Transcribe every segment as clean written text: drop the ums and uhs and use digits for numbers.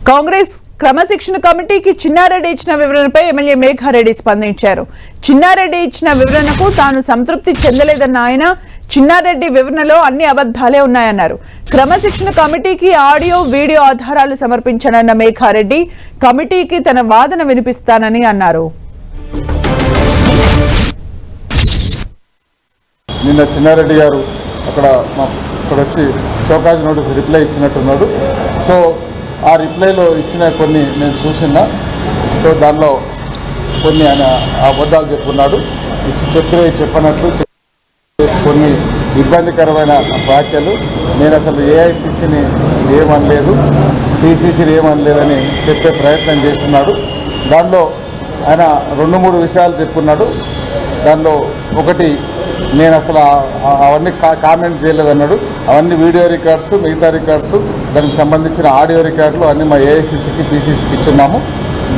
కాంగ్రెస్ క్రమశిక్షణ కమిటీకి చిన్నారెడ్డి ఇచ్చిన వివరణపై ఎమ్మెల్యే మేఘారెడ్డి స్పందించారు. చిన్నారెడ్డి ఇచ్చిన వివరణకు తాను సంతృప్తి చెందలేదన్న ఆయన, చిన్నారెడ్డి వివరణలో అన్ని అబద్ధాలే ఉన్నాయన్నారు. క్రమశిక్షణ కమిటీకి ఆడియో వీడియో ఆధారాలు సమర్పించానన్న మేఘారెడ్డి కమిటీకి తన వాదన వినిపిస్తానని అన్నారు. నిన్న చిన్నారెడ్డి గారు అక్కడ వచ్చి షోకాజ్ నోటీస్ రిప్లై ఇచ్చినట్టున్నాడు. సో ఆ రిప్లైలో ఇచ్చిన కొన్ని నేను చూసినా. సో దానిలో కొన్ని ఆయన అబద్ధాలు చెప్పుకున్నాడు. చెప్పనట్లు కొన్ని ఇబ్బందికరమైన వ్యాఖ్యలు. నేను అసలు ఏఐసిసిని ఏమనలేదు, పిసిసిని ఏమనలేదని చెప్పే ప్రయత్నం చేస్తున్నాడు. దానిలో ఆయన 2-3 విషయాలు చెప్పుకున్నాడు. దానిలో ఒకటి, నేను అసలు అవన్నీ కామెంట్ చేయలేదన్నాడు. అవన్నీ వీడియో రికార్డ్స్, మిగతా రికార్డ్స్, దానికి సంబంధించిన ఆడియో రికార్డులు అన్నీ మా ఏఐసిసికి పిసిసికి ఇచ్చున్నాము.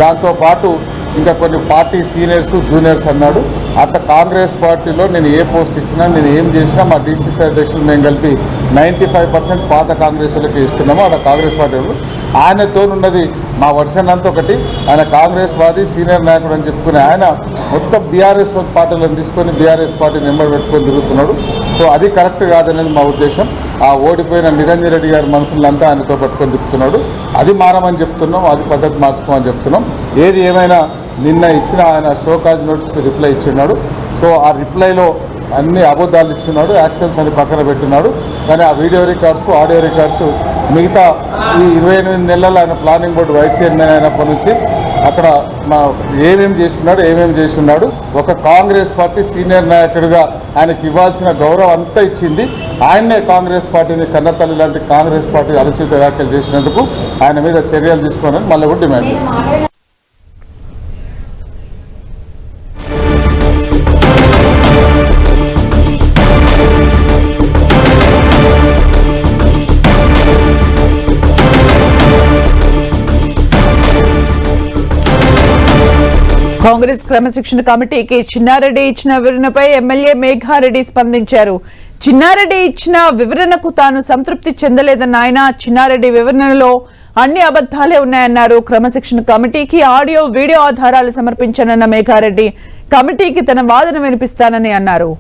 దాంతోపాటు ఇంకా కొన్ని పార్టీ సీనియర్స్ జూనియర్స్ అన్నాడు. అట్లా కాంగ్రెస్ పార్టీలో నేను ఏ పోస్ట్ ఇచ్చినా, నేను ఏం చేసినా మా డిసిసి అధ్యక్షులు మేము కలిపి 95% పాత కాంగ్రెస్ వాళ్ళకి ఇస్తున్నాము. అక్కడ కాంగ్రెస్ పార్టీ వాళ్ళు ఆయనతో ఉన్నది మా వర్షన్ అంతా ఒకటి. ఆయన కాంగ్రెస్ వాది, సీనియర్ నాయకుడు అని చెప్పుకుని ఆయన మొత్తం బీఆర్ఎస్ పార్టీలను తీసుకొని బీఆర్ఎస్ పార్టీ నెంబర్ పెట్టుకొని తిరుగుతున్నాడు. సో అది కరెక్ట్ కాదనేది మా ఉద్దేశం. ఆ ఓడిపోయిన నిరంజన్ రెడ్డి గారి మనుషులంతా ఆయనతో పట్టుకొని తిప్పుతున్నాడు. అది మారమని చెప్తున్నాం, అది పద్ధతి మార్చుకోమని చెప్తున్నాం. ఏది ఏమైనా నిన్న ఇచ్చిన ఆయన షోకాజ్ నోటీస్కి రిప్లై ఇచ్చిన్నాడు. సో ఆ రిప్లైలో అన్ని అబద్ధాలు ఇచ్చున్నాడు, యాక్షన్స్ అని పక్కన పెట్టినాడు. కానీ ఆ వీడియో రికార్డ్స్, ఆడియో రికార్డ్స్ మిగతా ఈ 28 నెలలు ఆయన ప్లానింగ్ బోర్డు వైస్ చైర్మన్ అయినప్పటి నుంచి అక్కడ ఏమేమి చేస్తున్నాడు. ఒక కాంగ్రెస్ పార్టీ సీనియర్ నాయకుడిగా ఆయనకి ఇవ్వాల్సిన గౌరవం అంతా ఇచ్చింది. ఆయన్నే కాంగ్రెస్ పార్టీని కన్నతల్లి లాంటి కాంగ్రెస్ పార్టీ అనుచిత వ్యాఖ్యలు చేసినందుకు ఆయన మీద చర్యలు తీసుకోవాలని మళ్ళీ కూడా డిమాండ్ చేస్తున్నారు. కాంగ్రెస్ క్రమశిక్షణ కమిటీకి చిన్నారెడ్డి ఇచ్చిన వివరణపై ఎమ్మెల్యే మేఘారెడ్డి స్పందించారు. చిన్నారెడ్డి ఇచ్చిన వివరణకు తాను సంతృప్తి చెందలేదన్న ఆయన, చిన్నారెడ్డి వివరణలో అన్ని అబద్ధాలే ఉన్నాయన్నారు. క్రమశిక్షణ కమిటీకి ఆడియో వీడియో ఆధారాలు సమర్పించానన్న మేఘారెడ్డి కమిటీకి తన వాదన వినిపిస్తానని అన్నారు.